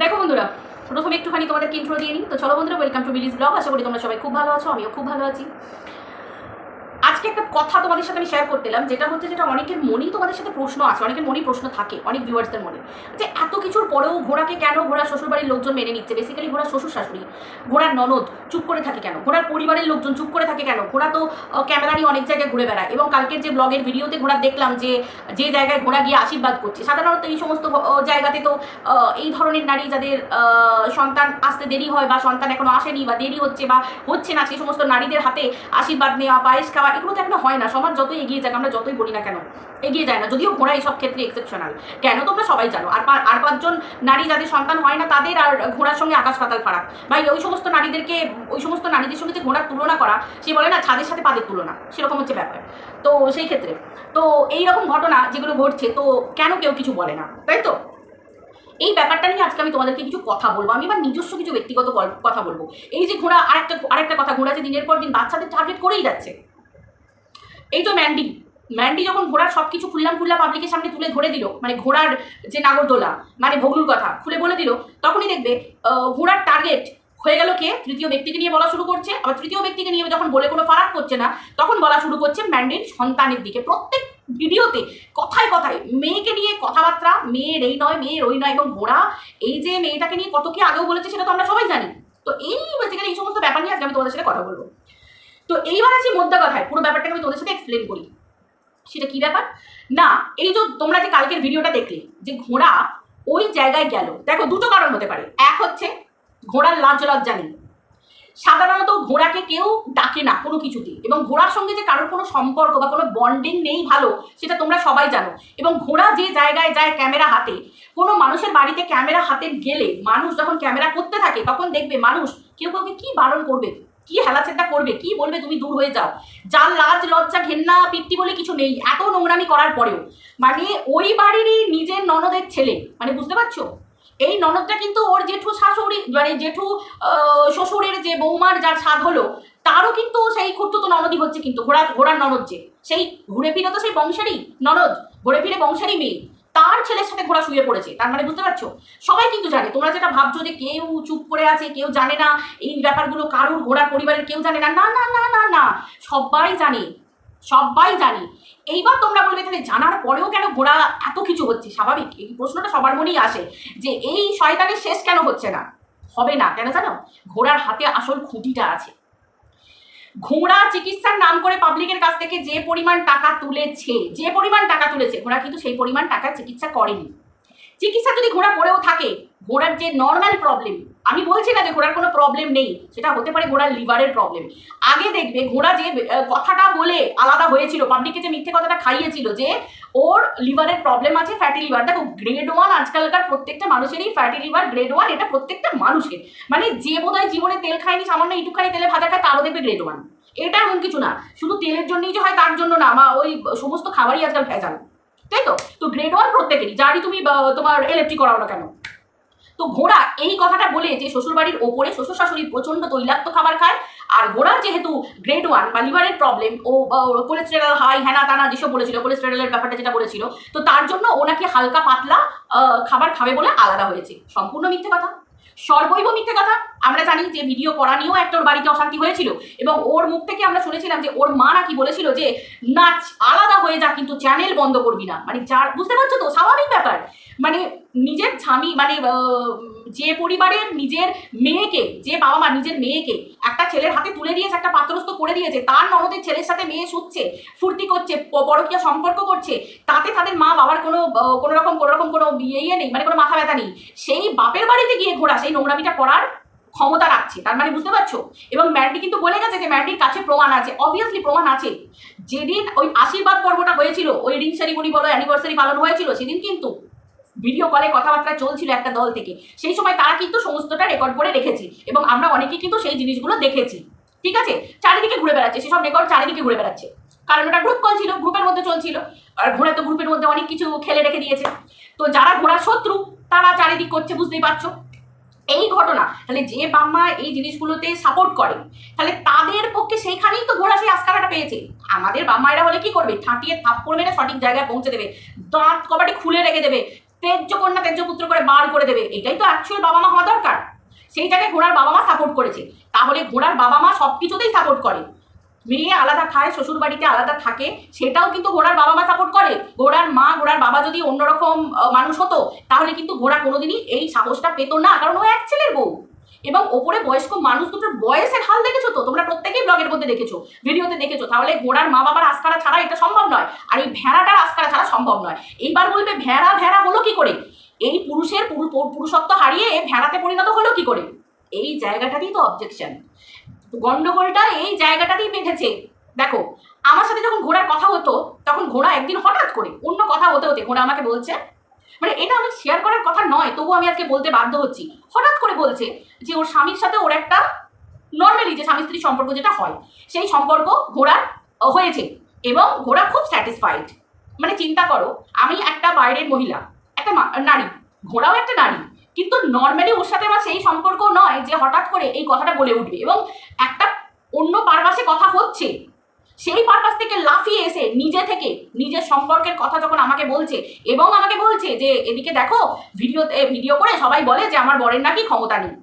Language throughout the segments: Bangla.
দেখো বন্ধুরা, প্রথমে একটুখানি তোমাদেরকে ইন্ট্রো দিয়ে নিই। তো চলো বন্ধুরা, ওয়েলকাম টু বিলিজ ব্লগ। আশা করি তোমরা সবাই খুব ভালো আছো, আমিও খুব ভালো আছি। আজকে একটা কথা তোমাদের সাথে আমি শেয়ার করতে এলাম, যেটা অনেকের মনেই তোমাদের সাথে প্রশ্ন আছে, অনেকের মনেই প্রশ্ন থাকে, অনেক ভিউয়ার্সদের মনে, যে এত কিছুর পরেও ঘোড়াকে কেন ঘোড়ার শ্বশুরবাড়ির লোকজন মেনে নিচ্ছে। বেসিক্যালি ঘোড়ার শ্বশুর শাশুড়ি, ঘোড়ার ননদ চুপ করে থাকে কেন, ঘোড়ার পরিবারের লোকজন চুপ করে থাকে কেন? ঘোড়া তো ক্যামেরা নিয়ে অনেক জায়গায় ঘুরে বেড়ায়, এবং কালকের যে ব্লগের ভিডিওতে ঘোড়া দেখলাম যে যে জায়গায় ঘোড়া গিয়ে আশীর্বাদ করছে। সাধারণত এই সমস্ত জায়গাতে তো এই ধরনের নারী যাদের সন্তান আসতে দেরি হয় বা সন্তান এখনো আসেনি বা দেরি হচ্ছে বা হচ্ছে না, সেই সমস্ত নারীদের হাতে আশীর্বাদ নেওয়া, পায়েস খাওয়া, এগুলো তো এখনো হয় না। সমাজ যতই এগিয়ে যাক, আমরা যতই বলি না কেন, এগিয়ে যায় না। যদিও ঘোড়া এইসব ক্ষেত্রে এক্সেপশনাল, কেন তোমরা সবাই জানো। আর পাঁচজন নারী যাদের সন্তান হয় না, তাদের আর ঘোড়ার সঙ্গে আকাশ পাতাল ফারাক। বা ওই সমস্ত নারীদের সঙ্গে যে ঘোড়ার তুলনা করা, সে বলে না ছাদের সাথে পাদের তুলনা, সেরকম হচ্ছে ব্যাপার। তো সেই ক্ষেত্রে তো এইরকম ঘটনা যেগুলো ঘটছে, তো কেন কেউ কিছু বলে না, তাই তো? এই ব্যাপারটা নিয়ে আজকে আমি তোমাদেরকে কিছু কথা বলবো। আমি আমার নিজস্ব কিছু ব্যক্তিগত কথা বলবো। এই যে ঘোড়া, আরেকটা কথা, ঘোড়া যে দিনের পর দিন বাচ্চাদের টার্গেট করেই যাচ্ছে। এই তো ম্যান্ডি যখন ঘোড়ার সব কিছু খুল্লা পাবলিকের সামনে তুলে ধরে দিল, মানে ঘোড়ার যে নাগরদোলা, মানে ভগলুর কথা খুলে বলে দিল, তখনই দেখবে ঘোড়ার টার্গেট হয়ে গেল কে? তৃতীয় ব্যক্তিকে নিয়ে বলা শুরু করছে। আবার তৃতীয় ব্যক্তিকে নিয়ে যখন বলে কোনো ফারাক করছে না, তখন বলা শুরু করছে ম্যান্ডির সন্তানের দিকে। প্রত্যেক ভিডিওতে কথায় কথায় মেয়েকে নিয়ে কথাবার্তা, মেয়ের এই নয়, মেয়ের ওই নয়। এবং ঘোড়া এই যে মেয়েটাকে নিয়ে কত কি আগেও বলেছে, সেটা তো আমরা সবাই জানি। তো এই বেসিক্যালি এই সমস্ত ব্যাপার নিয়ে আজকে আমি তোমাদের সাথে কথা বলবো। তো এইবার আছি মোদ্দা কথায়, পুরো ব্যাপারটাকে আমি তোমাদের সাথে এক্সপ্লেন করি। সেটা কি ব্যাপার না, এই যে তোমরা যে কালকের ভিডিওটা দেখলে, যে ঘোড়া ওই জায়গায় গেল, দেখো দুটো কারণ হতে পারে। এক হচ্ছে ঘোড়ার লাজ লজ্জা নেই। সাধারণত ঘোড়াকে কেউ ডাকে না কোনো কিছুতে, এবং ঘোড়ার সঙ্গে যে কারোর কোনো সম্পর্ক বা কোনো বন্ডিং নেই ভালো, সেটা তোমরা সবাই জানো। এবং ঘোড়া যে জায়গায় যায় ক্যামেরা হাতে, কোনো মানুষের বাড়িতে ক্যামেরা হাতে গেলে, মানুষ যখন ক্যামেরা করতে থাকে, তখন দেখবে মানুষ কেউ কাউকে কি বারণ করবে, কি হেলাচেটা করবে, কি বলবে, তুমি দূর হয়ে যাও। যার লাজ লজ্জা ঘেন্না পিত্তি বলে কিছু নেই, এত নোংরামি করার পরেও, মানে ওই বাড়িরই নিজের ননদের ছেলে, মানে বুঝতে পারছো, এই ননদটা কিন্তু ওর জেঠু শাশুড়ি, মানে জেঠু শ্বশুরের যে বৌমার যার স্বাদ হলো, তারও কিন্তু সেই খুঁড়তুতো ননদই হচ্ছে। কিন্তু ঘোড়ার ননদ যে, সেই ঘুরে ফিরে তো সেই বংশেরই ননদ, ঘুরে ফিরে বংশেরই মেয়ে, তার ছেলের সাথে ঘোড়া শুয়ে পড়েছে। তার মানে বুঝতে পারছো, সবাই কিন্তু জানে। তোমরা যেটা ভাবছো যে কেউ চুপ করে আছে, কেউ জানে না এই ব্যাপারগুলো, কারুর ঘোড়ার পরিবারের কেউ জানে না, না না না না না, সবাই জানে, সবাই জানি। এইবার তোমরা বলবে তাহলে জানার পরেও কেন ঘোড়া এত কিছু হচ্ছে? স্বাভাবিক, এই প্রশ্নটা সবার মনেই আসে যে এই শয়তানের শেষ কেন হচ্ছে না। হবে না কেন জানো? ঘোড়ার হাতে আসল খুঁটিটা আছে। ঘোড়া চিকিৎসার নাম করে পাবলিকের কাছ থেকে যে পরিমাণ টাকা তুলেছে, ঘোড়া কিন্তু সেই পরিমাণ টাকা চিকিৎসা করেনি। চিকিৎসা যদি ঘোড়া করেও থাকে, ঘোড়ার যে নর্মাল প্রবলেম, আমি বলছি না যে ঘোড়ার কোনো প্রবলেম নেই, সেটা হতে পারে ঘোড়ার লিভারের প্রবলেম। আগে দেখবে ঘোড়া যে কথাটা বলে আলাদা হয়েছিল, পাবলিককে যে মিথ্যে কথাটা খাইয়েছিল যে ওর লিভারের প্রবলেম আছে, ফ্যাটি লিভার। দেখো গ্রেড 1 আজকালকার প্রত্যেকটা মানুষেরই ফ্যাটি লিভার গ্রেড 1, এটা প্রত্যেকটা মানুষের। মানে যে বোধহয় জীবনে তেল খায়নি, সামান্য একটুখানি তেলে ভাজা খায়, তারও দেখবে গ্রেড 1। এটা এমন কিছু না, শুধু তেলের জন্যই যে হয় তার জন্য না, বা ওই সমস্ত খাবারই আজকাল ভেজাল, তাই তো? তো গ্রেড 1 প্রত্যেকেরই, যারই তুমি তোমার এলএফটি করাও না কেন। তো ঘোড়া এই কথাটা বলে যে শ্বশুরবাড়ির ওপরে শ্বশুর শাশুড়ি প্রচন্ড তৈলাক্ত খাবার খায়, আর ঘোড়ার যেহেতু গ্রেড 1 বা লিভারের প্রবলেম, ও কোলেস্টেরল হাই, হ্যানা তানা যেসব বলেছিল, কোলেস্টেরলের ব্যাপারটা যেটা বলেছিল, তো তার জন্য ওনাকে হালকা পাতলা খাবার খাবে বলে আলাদা হয়েছে। সম্পূর্ণ মিথ্যে কথা, সর্বৈব মিথ্যে কথা। আমরা জানি যে ভিডিও করা নিয়েও একটা ওর বাড়িতে অশান্তি হয়েছিল, এবং ওর মুখ থেকে আমরা শুনেছিলাম যে ওর মা নাকি বলেছিল যে নাচ আলাদা হয়ে যা, কিন্তু চ্যানেল বন্ধ করবি না। মানে যার, বুঝতে পারছো তো, স্বাভাবিক ব্যাপার। মানে নিজের স্বামী, মানে যে পরিবারের নিজের মেয়েকে, যে বাবা মা নিজের মেয়েকে একটা ছেলের হাতে তুলে দিয়েছে, একটা পাত্রস্থ করে দিয়েছে, তার ননদের ছেলের সাথে মেয়ে শুচ্ছে, ফুর্তি করছে, পরকীয়া সম্পর্ক করছে, তাতে তাদের মা বাবার কোনো রকম কোনো ইয়ে নেই, মানে কোনো মাথা ব্যথা নেই। সেই বাপের বাড়িতে গিয়ে ঘোড়া সেই নোংরামিটা করার ক্ষমতা রাখছে। তার মানে বুঝতে পারছো? এবং ম্যান্ডি কিন্তু বলে গেছে যে ম্যান্ডির কাছে প্রমাণ আছে, অবভিয়াসলি প্রমাণ আছে। যেদিন ওই আশীর্বাদ পর্বটা হয়েছিল, ওই রিং সেরিমনি বলো, অ্যানিভার্সারি পালন হয়েছিল, সেদিন কিন্তু ভিডিও কলে কথাবার্তা চলছিল একটা দল থেকে। সেই সময় তারা কিন্তু সমস্তটা রেকর্ড করে রেখেছে, এবং আমরা অনেকেই কিন্তু সেই জিনিসগুলো দেখেছি। ঠিক আছে, চারিদিকে ঘুরে বেড়াচ্ছে সেসব রেকর্ড, চারিদিকে ঘুরে বেড়াচ্ছে, কারণ ওটা গ্রুপ কল ছিল, গ্রুপের মধ্যে চলছিল। আর ঘোড়া তো গ্রুপের মধ্যে অনেক কিছু খেলে রেখে দিয়েছে। তো যারা ঘোড়ার শত্রু, তারা চারিদিক করছে, বুঝতেই পারছো এই ঘটনা। তাহলে যে বাম্মা এই জিনিসগুলোতে সাপোর্ট করে, তাহলে তাদের পক্ষে সেইখানেই তো ঘোড়া সেই আস্কারাটা পেয়েছে। আমাদের বাম্মায়েরা হলে কি করবে? ঠাঁটিয়ে থাপ্পড় মেরে সঠিক জায়গায় পৌঁছে দেবে, দাঁত কবাটি খুলে রেখে দেবে, তেজ্য কন্যা তেজ্য পুত্র করে বার করে দেবে, এটাই তো অ্যাকচুয়াল বাবা মা হওয়া দরকার। সেই জায়গায় ঘোড়ার বাবা মা সাপোর্ট করেছে, তাহলে ঘোড়ার বাবা মা সব কিছুতেই সাপোর্ট করে। মেয়ে আলাদা খায়, শ্বশুর বাড়িতে আলাদা থাকে, সেটাও কিন্তু ঘোড়ার বাবা মা সাপোর্ট করে। ঘোড়ার মা ঘোড়ার বাবা যদি অন্যরকম মানুষ হতো, তাহলে কিন্তু ঘোড়া কোনোদিনই এই সাহসটা পেতো না, কারণ ও এক ছেলের বউ। এবং ওপরে বয়স্ক মানুষ দুটোর বয়সের হাল দেখেছো তো তোমরা, প্রত্যেকেই ব্লগের মধ্যে দেখেছো, ভিডিওতে দেখেছো। তাহলে ঘোড়ার মা বাবার আস্কারা ছাড়া এটা সম্ভব নয়, আর এই ভেড়াটার আস্কারা ছাড়া সম্ভব নয়। এইবার বলবে ভেড়া ভেড়া হলো কি করে, এই পুরুষের পুরুষত্ব হারিয়ে ভেড়াতে পরিণত হলো কি করে? এই জায়গাটাতেই তো অবজেকশন, গন্ডগোলটা এই জায়গাটাতেই বেঁধেছে। দেখো, আমার সাথে যখন ঘোড়ার কথা হতো, তখন ঘোড়া একদিন হঠাৎ করে অন্য কথা হতে হতে ঘোড়া আমাকে বলছে, মানে এটা আমি শেয়ার করার কথা নয়, তবু আমি আজকে বলতে বাধ্য হচ্ছি। হঠাৎ করে বলছে যে ওর স্বামীর সাথে ওর একটা নর্মালি যে স্বামী স্ত্রী সম্পর্ক যেটা হয়, সেই সম্পর্ক ঘোড়ার হয়েছে এবং ঘোড়া খুব স্যাটিসফাইড। মানে চিন্তা করো, আমি একটা বাইরের মহিলা, একটা নারী, ঘোড়াও একটা নারী, কিন্তু নর্মালি ওর সাথে আমার সেই সম্পর্ক নয় যে হঠাৎ করে এই কথাটা বলে উঠবে। এবং একটা অন্য পারপাসে কথা হচ্ছে, সেই পারপাস থেকে লাফিয়ে এসে নিজে থেকে নিজের সম্পর্কের কথা যখন আমাকে বলছে, এবং আমাকে বলছে যে এদিকে দেখো ভিডিও করে সবাই বলে যে আমার বরের নাকি ক্ষমতা নেই।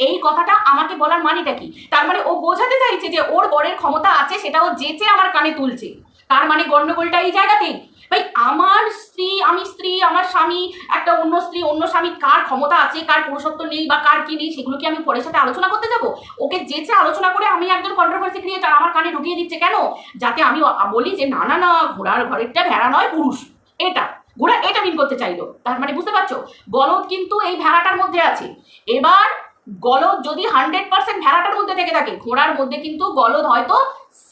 এই কথাটা আমাকে বলার মানেটা কি? তার মানে ও বোঝাতে চাইছে যে ওর বরের ক্ষমতা আছে, সেটা ও যেচে আমার কানে তুলছে। তার মানে গন্ডগোলটা এই জায়গাতেই। ভাই, আমার স্ত্রী, আমি স্ত্রী, আমার স্বামী, একটা অন্য স্ত্রী অন্য স্বামী, কার ক্ষমতা আছে, কার পুরুষত্ব নেই বা কার কি নেই, সেগুলো কি আমি পরের সাথে আলোচনা করতে যাবো? ওকে যেচে আলোচনা করে আমি একজন কন্ট্রোভার্সি ক্রিয়েটার আমার কানে ঢুকিয়ে দিচ্ছে কেন? যাতে আমি বলি যে না না না, ঘোড়ার ঘরেরটা ভেড়া নয় পুরুষ। এটা ঘোড়া এটা মিন করতে চাইলো। তার মানে বুঝতে পারছো, গলদ কিন্তু এই ভেড়াটার মধ্যে আছে। এবার গলদ যদি 100% ভেড়াটার মধ্যে থেকে থাকে, ঘোড়ার মধ্যে কিন্তু গলদ হয়তো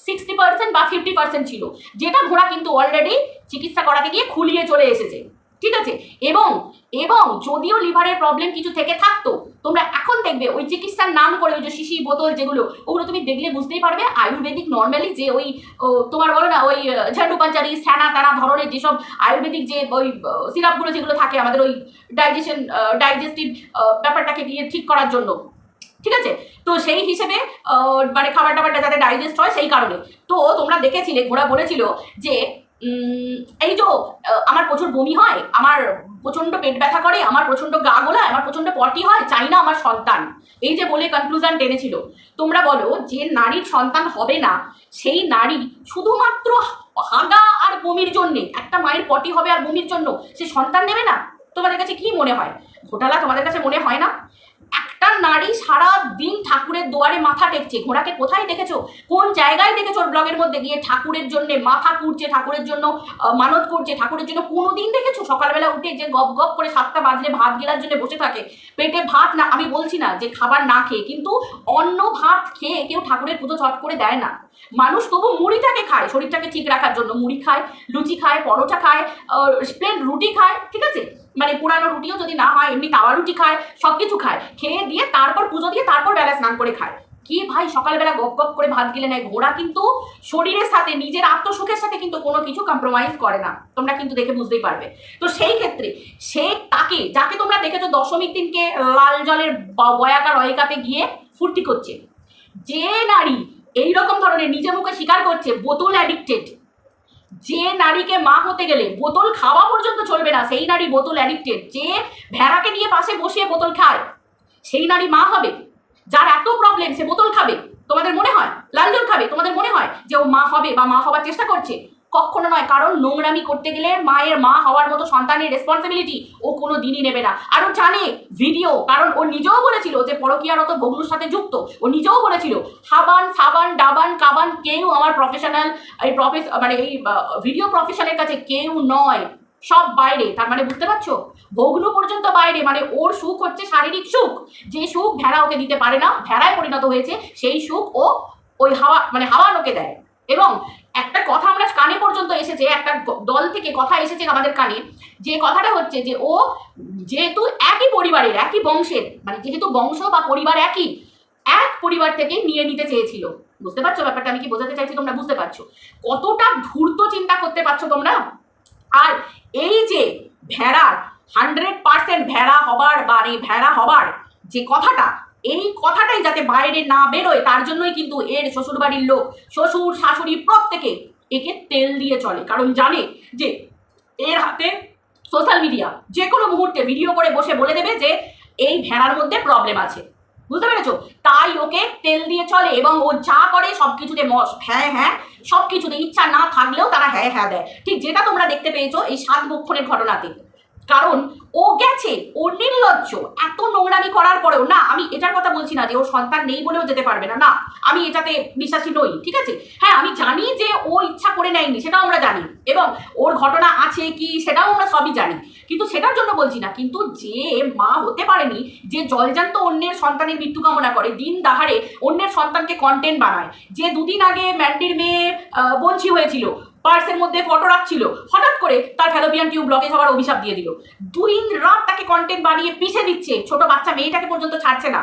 60% বা 50% ছিল, যেটা ঘোড়া কিন্তু অলরেডি চিকিৎসা করাতে গিয়ে খুলিয়ে চলে এসেছে। ঠিক আছে, এবং এবং যদিও লিভারের প্রবলেম কিছু থেকে থাকতো, তোমরা এখন দেখবে ওই চিকিৎসার নাম করে ওই যে শিশি বোতল যেগুলো, ওগুলো তুমি দেখলে বুঝতেই পারবে আয়ুর্বেদিক নর্মালি যে ওই তোমার বলো না ওই ঝান্ডু পাঞ্চারি স্যানা তানা ধরনের যেসব আয়ুর্বেদিক যে ওই সিরাপগুলো যেগুলো থাকে আমাদের ওই ডাইজেস্টিভ ব্যাপারটাকে দিয়ে ঠিক করার জন্য। ঠিক আছে, তো সেই হিসেবে মানে খাবার টাবারটা যাতে ডাইজেস্ট হয় সেই কারণে। তো তোমরা দেখেছিলে ঘোড়া বলেছিল যে এই যে আমার প্রচুর বমি হয়, আমার প্রচণ্ড পেট ব্যথা করে, আমার প্রচণ্ড গা গোলায়, আমার প্রচণ্ড পটি হয়, চাই না আমার সন্তান, এই যে বলে কনক্লুশন টেনেছিল। তোমরা বলো যে নারীর সন্তান হবে না, সেই নারী শুধুমাত্র হাগা আর বমির জন্যে, একটা মায়ের পটি হবে আর বমির জন্য সে সন্তান নেবে না? তোমাদের কাছে কি মনে হয়? ঘোটালা তোমাদের কাছে মনে হয় না? একটা নারী সারা দিন ঠাকুরের দুয়ারে মাথা টেকছে, ঘোড়াকে কোথায় দেখেছো, কোন জায়গায় দেখেছো ওর ব্লগের মধ্যে গিয়ে ঠাকুরের জন্য মাথা কুড়ছে, ঠাকুরের জন্য মানত করছে, ঠাকুরের জন্য কোনোদিন দেখেছো সকালবেলা উঠে যে গপ গপ করে 7টা বাজলে ভাত গেলার জন্য বসে থাকে? পেটে ভাত না, আমি বলছি না যে খাবার না খেয়ে, কিন্তু অন্ন ভাত খেয়ে কেউ ঠাকুরের পুজো চট করে দেয় না। মানুষ তবু মুড়িটাকে খায় শরীরটাকে ঠিক রাখার জন্য, মুড়ি খায়, লুচি খায়, পরোটা খায়, প্লেন রুটি খায়। ঠিক আছে, মানে পুরানো রুটিও যদি না হয় এমনি তাওয়া রুটি খায়, সব কিছু খায়, খেয়ে দিয়ে তারপর পুজো দিয়ে তারপর বেলা স্নান করে খায়। কি ভাই সকালবেলা গপ গপ করে ভাত গিলে নেয়? ঘোড়া কিন্তু শরীরের সাথে নিজের আত্মসুখের সাথে কিন্তু কোনো কিছু কম্প্রোমাইজ করে না, তোমরা কিন্তু দেখে বুঝতেই পারবে। তো সেই ক্ষেত্রে সে তাকে, যাকে তোমরা দেখেছো দশমীর দিনকে লাল জলের বয়াকার অয়িকাতে গিয়ে ফুর্তি করছে, যে নারী এইরকম ধরনের নিজে মুখে স্বীকার করছে বোতল অ্যাডিক্টেড, যে নারীকে মা হতে গেলে বোতল খাওয়া পর্যন্ত চলবে না, সেই নারী বোতল অ্যাডিক্টেড, যে ভেড়াকে নিয়ে পাশে বসিয়ে বোতল খায়, সেই নারী মা হবে? যার এত প্রবলেম সে বোতল খাবে? তোমাদের মনে হয় লাল জল খাবে? তোমাদের মনে হয় যে ও মা হবে বা মা হওয়ার চেষ্টা করছে? কখনো নয়, কারণ নোংরামি করতে গেলে মায়ের মা হওয়ার মতো সন্তানের রেসপন্সিবিলিটি ও কোনো দিনই নেবে না। আর ও জানে ভিডিও, কারণ ও নিজেও বলেছিল যে পরকীয়ারত ভগ্নুর সাথে যুক্ত, ও নিজেও বলেছিল হাবান সাবান ডাবান কাবান কেউ আমার প্রফেশনাল এই মানে এই ভিডিও প্রফেশনের কাছে কেউ নয়, সব বাইরে। তার মানে বুঝতে পারছো, ভগ্নু পর্যন্ত বাইরে। মানে ওর সুখ হচ্ছে শারীরিক সুখ, যে সুখ ভেড়া ওকে দিতে পারে না, ভেড়ায় পরিণত হয়েছে, সেই সুখ ও ওই হাওয়া মানে হাওয়ান ওকে দেয়। এবং একটা কথা আমরা কানে পর্যন্ত এসেছে, একটা দল থেকে কথা এসেছে আমাদের কানে, যে কথাটা হচ্ছে যে ও যেহেতু একই পরিবারের একই বংশের, মানে যেহেতু বংশ বা পরিবার একই, এক পরিবার থেকে নিয়ে নিতে চেয়েছিল। বুঝতে পারছো ব্যাপারটা আমি কি বোঝাতে চাইছি? তোমরা বুঝতে পারছো কতটা ধূর্ত চিন্তা করতে পারছো তোমরা? আর এই যে ভেড়ার 100% ভেড়া হবার মানে ভেড়া হবার যে কথাটা, এই কথাটাই যাতে বাইরে না বেরোয়, তার জন্যই কিন্তু এর শ্বশুর বাড়ির লোক, শ্বশুর শাশুড়ি প্রত্যেকে একে তেল দিয়ে চলে, কারণ জানে যে এর হাতে সোশ্যাল মিডিয়া যে কোনো মুহূর্তে ভিডিও করে বসে বলে দেবে যে এই ভেড়ার মধ্যে প্রবলেম আছে, বুঝতে পেরেছো? তাই ওকে তেল দিয়ে চলে এবং ও যা করে সব কিছুতে হ্যাঁ হ্যাঁ, সব কিছুতে ইচ্ছা না থাকলেও তারা হ্যাঁ হ্যাঁ দেয়। ঠিক যেটা তোমরা দেখতে পেয়েছো এই 7 বক্ষণের ঘটনাতে। কারণ ও গেছে, ও নির্লজ্জ, এত নোংরামি করার পরেও না, আমি এটার কথা বলছি না যে ওর সন্তান নেই বলেও যেতে পারবে না, না আমি এটাতে বিশ্বাসী নই, ঠিক আছে? হ্যাঁ আমি জানি যে ও ইচ্ছা করে নেয়নি, সেটাও আমরা জানি, এবং ওর ঘটনা আছে কি সেটাও আমরা সবই জানি, কিন্তু সেটার জন্য বলছি না। কিন্তু যে মা হতে পারেনি, যে জলজান্ত অন্যের সন্তানের মৃত্যু কামনা করে, দিন দাহারে অন্যের সন্তানকে কন্টেন্ট বানায়, যে দুদিন আগে ম্যান্ডির মেয়ে বঞ্চি হয়েছিল, পার্সের মধ্যে ফটো রাখছিল, হঠাৎ করে তার ফ্যালোপিয়ান টিউব ব্লকে সবার অভিশাপ দিয়ে দিল, দিন রাত তাকে কন্টেন্ট বানিয়ে পিছিয়ে দিচ্ছে, ছোট বাচ্চা মেয়েটাকে পর্যন্ত ছাড়ছে না।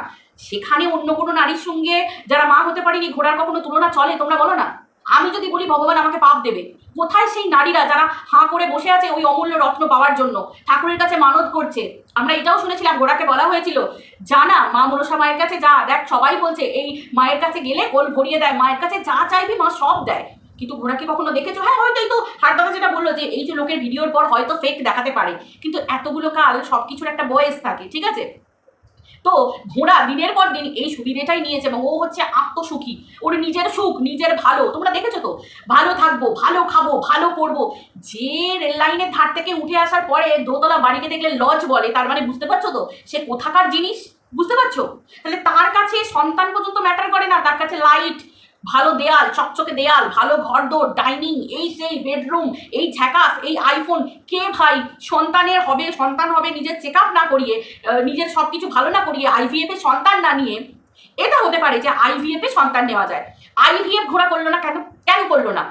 সেখানে অন্য কোনো নারীর সঙ্গে যারা মা হতে পারেনি ঘোড়ার কখনো তুলনা চলে? তোমরা বলো না। আমি যদি বলি ভগবান আমাকে পাপ দেবে, কোথায় সেই নারীরা যারা হাঁ করে বসে আছে ওই অমূল্য রত্ন পাওয়ার জন্য, ঠাকুরের কাছে মানত করছে? আমরা এটাও শুনেছিলাম, ঘোড়াকে বলা হয়েছিল জানা মা মনসা মায়ের কাছে যা, দেখ সবাই বলছে এই মায়ের কাছে গেলে কোল ভরিয়ে দেয়, মায়ের কাছে যা চাইবি মা সব দেয়। কিন্তু ঘোড়াকে কখনো দেখেছো? হ্যাঁ হয়তো এই তো হারদাদা যেটা বললো যে এই যে লোকের ভিডিওর পর হয়তো ফেক দেখাতে পারে, কিন্তু এতগুলো কাল সব কিছুর একটা বয়স থাকে, ঠিক আছে? তো ঘোড়া দিনের পর দিন এই সুবিধেটাই নিয়েছে এবং ও হচ্ছে আত্মসুখী, ওর নিজের সুখ, নিজের ভালো। তোমরা দেখেছো তো, ভালো থাকবো, ভালো খাবো, ভালো করবো। যে রেল লাইনের ধার থেকে উঠে আসার পরে দোতলা বাড়িকে দেখলে লজ বলে, তার মানে বুঝতে পারছো তো সে কোথাকার জিনিস, বুঝতে পারছো? তাহলে তার কাছে সন্তান পর্যন্ত ম্যাটার করে না, তার কাছে লাইট, ভালো দেয়াল, চকচকে দেয়াল, ভালো ঘরদোর, ডাইনিং, এই সেই বেডরুম, এই ঝ্যাকাস, এই আইফোন। কে ভাই সন্তান হবে নিজের চেক আপ না করিয়ে, নিজের সব কিছু ভালো না করিয়ে, আইভিএফ এ সন্তান না নিয়ে? এটা হতে পারে যে আইভিএফ এ সন্তান নেওয়া যায়। আইভিএফ ঘোড়া করলো না কেন? কেন করলো না?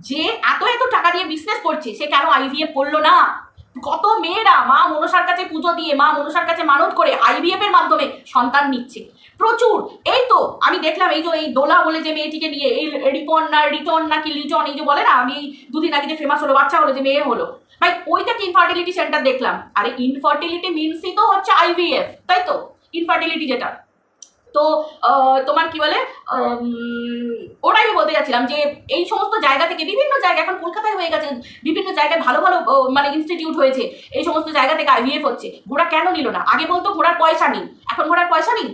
যে এত এত টাকা দিয়ে বিজনেস করছে সে কেন আইভিএফ করলো না? কত মেয়েরা মা মনসার কাছে পুজো দিয়ে, মা মনসার কাছে মানত করে আইভিএফ এর মাধ্যমে সন্তান নিচ্ছে, প্রচুর। এই তো আমি দেখলাম এই যে এই দোলা বলে যে মেয়েটিকে নিয়ে, এই রিটন নাকি লিটন, এই যে বলে না, আমি এই দুদিন আগে যে ফেমাস হলো, বাচ্চা হলো, যে মেয়ে হলো, ভাই ওইটাকে ইনফার্টিলিটি সেন্টার দেখলাম। আরে ইনফার্টিলিটি মিনসই তো হচ্ছে আইভিএফ, তাই তো? ইনফার্টিলিটি যেটা, তো তোমার কি বলে, ওটাই আমি বলতে যাচ্ছিলাম যে এই সমস্ত জায়গা থেকে, বিভিন্ন জায়গা এখন কলকাতায় হয়ে গেছে, বিভিন্ন জায়গায় ভালো ভালো মানে ইনস্টিটিউট হয়েছে, এই সমস্ত জায়গা থেকে আইভিএফ হচ্ছে। ঘোড়া কেন নিল না? আগে বলতো ঘোড়ার পয়সা নেই, এখন ঘোড়ার পয়সা নেই,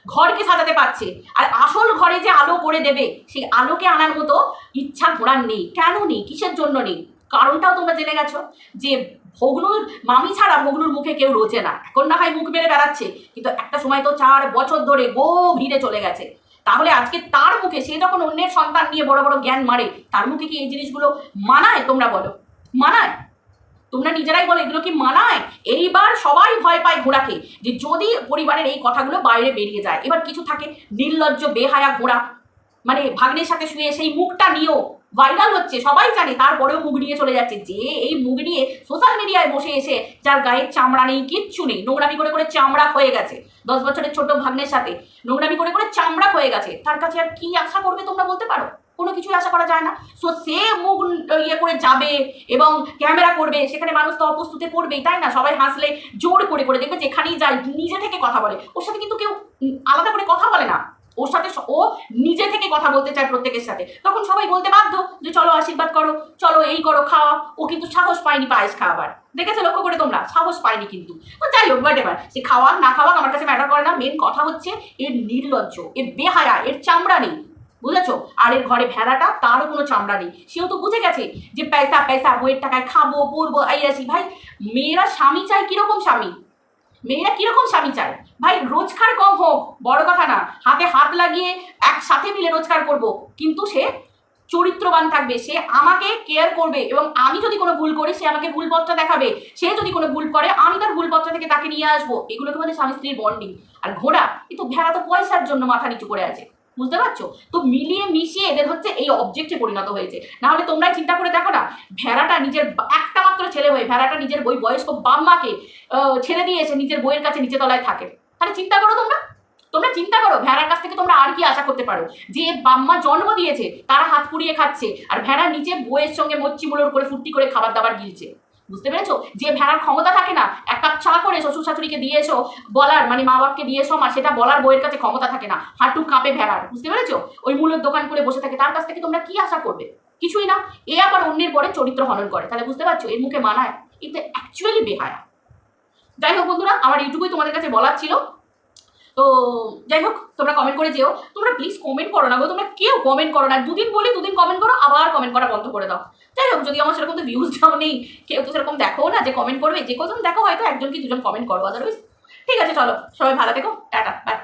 ঘরকে সাজাতে পারছে, আর আসল ঘরে যে আলো করে দেবে সেই আলোকে আনার মতো ইচ্ছা ঘোড়ার নেই। কেন নেই? কিসের জন্য নেই? কারণটাও তোমরা জেনে গেছো যে ভগ্নুর মামি ছাড়া ভগ্নুর মুখে কেউ রোচে না। এখন না হয় মুখ মেরে বেড়াচ্ছে, কিন্তু একটা সময় তো 4 বছর ধরে গভীরে চলে গেছে। তাহলে আজকে তার মুখে, সে যখন অন্যের সন্তান নিয়ে বড় বড় জ্ঞান মারে, তার মুখে কি এই জিনিসগুলো মানায়? তোমরা বলো, মানায়? তোমরা নিজেরাই বলো এগুলো কি মানায়? এইবার সবাই ভয় পায় ঘোড়াকে, যে যদি পরিবারের এই কথাগুলো বাইরে বেরিয়ে যায়। এবার কিছু থাকে নির্লজ্জ বেহায়া ঘোড়া, মানে ভাগ্নের সাথে শুয়ে সেই মুখটা নিয়েও ভাইরাল হচ্ছে, সবাই জানে, তারপরেও মুখ নিয়ে চলে যাচ্ছে। যে এই মুখ নিয়ে সোশ্যাল মিডিয়ায় বসে এসে, যার গায়ের চামড়া নেই, কিচ্ছু নেই, নোংরামি করে করে চামড়া হয়ে গেছে, 10 বছরের ছোট ভাগ্নের সাথে নোংরামি করে করে চামড়া হয়ে গেছে, তার কাছে আর কি আশা করবে তোমরা বলতে পারো? কোনো কিছুই আশা করা যায় না। সো সে মুখ ইয়ে করে যাবে এবং ক্যামেরা করবে, সেখানে মানুষ তো অপ্রস্তুতে পড়বেই, তাই না? সবাই হাসলে জোর করে করে দেখবে, যেখানেই যায় নিজে থেকে কথা বলে। ওর সাথে কিন্তু কেউ আলাদা করে কথা বলে না, ওর সাথে ও নিজে থেকে কথা বলতে চায় প্রত্যেকের সাথে। তখন সবাই বলতে বাধ্য যে চলো আশীর্বাদ করো, চলো এই করো, খাওয়া। ও কিন্তু সাহস পায়নি পায়েস খাওয়াবার, দেখেছো লক্ষ্য করে তোমরা? সাহস পায়নি কিন্তু। তো যাই হোক, বাট এবার সে খাওয়া না খাওয়া আমার কাছে ম্যাটার করে না। মেন কথা হচ্ছে এর নির্লজ্জ, এর বেহায়া, এর চামড়া নেই, বুঝেছো? আর এর ঘরে ভেড়াটা, তারও কোনো চামড়া নেই। সেও তো বুঝে গেছে যে পয়সা পয়সা, বইয়ের টাকায় খাবো, পরবো, এই আসি। ভাই মেয়েরা স্বামী চায় কিরকম স্বামী? মেয়েরা কিরকম স্বামী চায় ভাই? রোজগার কম হোক বড় কথা না, হাতে হাত লাগিয়ে একসাথে মিলে রোজগার করব, কিন্তু সে চরিত্রবান থাকবে, সে আমাকে কেয়ার করবে, এবং আমি যদি কোনো ভুল করি সে আমাকে ভুলপথটা দেখাবে, সে যদি কোনো ভুল করে আমি তার ভুলপথটা থেকে তাকে নিয়ে আসবো। এগুলোকে বলে স্বামী স্ত্রীর বন্ডিং। আর ঘোড়া, কিন্তু ভেড়া তো পয়সার জন্য মাথা নিচু করে আছে, বুঝতে পারছো? তো মিলিয়ে মিশিয়ে এদের হচ্ছে এই অবজেক্টে পরিণত হয়েছে। না হলে তোমরাই চিন্তা করে দেখো না, ভেড়াটা নিজের একটা মাত্র ছেলে হয়ে, ভেড়াটা নিজের বয়স্ক বাম্মাকে ছেড়ে দিয়ে এসে নিজের বইয়ের কাছে নিচে তলায় থাকে। তাহলে চিন্তা করো তোমরা চিন্তা করো, ভেড়ার কাছ থেকে তোমরা আর কি আশা করতে পারো? যে বাম্মা জন্ম দিয়েছে তারা হাত পুড়িয়ে খাচ্ছে, আর ভেড়ার নিচে বইয়ের সঙ্গে মচ্ছি মুলোর করে ফুর্তি করে খাবার দাবার গিলছে, বুঝতে পেরেছো? যে ভেড়ার ক্ষমতা থাকে না এক কাপ চা করে শ্বশুর শাশুড়িকে দিয়ে এসো বলার, মানে মা বাপকে দিয়ে এসো মা, সেটা বলার বইয়ের কাছে ক্ষমতা থাকে না, হাঁটু কাঁপে ভেড়ার, বুঝতে পেরেছো? ওই মূলের দোকান করে বসে থাকে, তার কাছ থেকে তোমরা কি আশা করবে? কিছুই না। এ আবার অন্যের পরে চরিত্র হনন করে, তাহলে বুঝতে পারছো এর মুখে মানায়? এটা অ্যাকচুয়ালি বেহায়া। যাই হোক বন্ধুরা, আমার ইউটিউবেই তোমাদের কাছে বলার ছিল। তো যাই হোক, তোমরা কমেন্ট করে যেও। তোমরা প্লিজ কমেন্ট করো না গো, তোমরা কেউ কমেন্ট করো না। দুদিন বলি দুদিন কমেন্ট করো, আবার কমেন্ট করা বন্ধ করে দাও। যাই হোক, যদি আমার সেরকম তো ভিউজটাও নেই, কেউ তো সেরকম দেখো না যে কমেন্ট করবে। যে কজন দেখো হয়তো একজন কি দুজন কমেন্ট করো, আদারওয়াইজ ঠিক আছে। চলো, সবাই ভালো থেকো, টাটা, বাই।